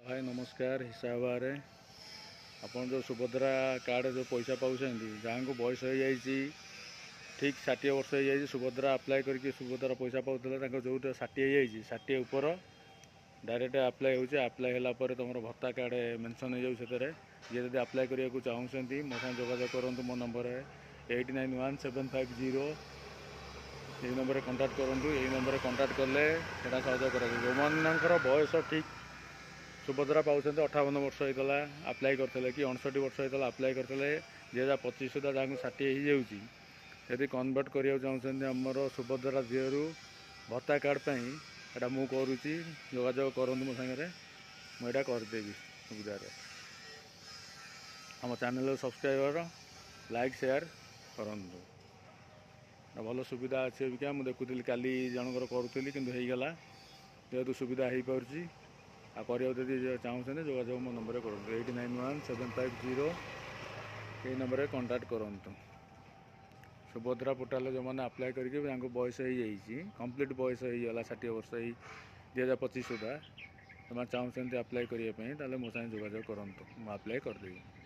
भाई नमस्कार। हिसाब बारे आपन जो सुभद्रा कार्ड जो पैसा पाँच जहाँ को बयस हो जाइए ठीक 60 वर्ष हो जाइए सुभद्रा अप्लाई करके सुभद्रा पैसा पाते जो 60 60 उपर डायरेक्ट अप्लाई हो अप्लाई तुम भत्ता कार्ड मेंशन हो जाए जी जब अप्लाई करने को चाहते मो साथ जोगाजोग करूँ। मो नंबर 891750 ये नंबर कंटाक्ट करूँ। ये नंबर कंटाक्ट कले सहयोग कर जो मानकर बयस ठीक सुभद्रा पाँच 58 वर्ष होता अप्लाई करते कि 59 वर्ष होता अप्लाई करते 2025 सुधा जहाँ 60 हो यदि कन्वर्ट करने चाहते आमर सुभद्रा झील भत्ता कार्ड पर मुझे करुँची जोगाजोग करूँ। मो सागर मुझे करदेवी सुविधा आम चैनल सब्सक्राइबर लाइक शेयर करूँ। भल सुविधा अच्छे क्या मुझे देखुली काली जनकर करूली कि होगा जेहेतु सुविधा हो पार्टी आदि चाहते जोगाजोग मो नंबर करूँ 891750 ये नंबर कंटाक्ट करूँ। सुभद्रा पोर्टाल जो मैंने अप्लाई करके बयस हो कंप्लीट बयस होगा 60 वर्ष 2025 सुधा चाहते अप्लाई करने मो साथ जोगाजोग करूँ। मुझे अप्लाई करदेवी।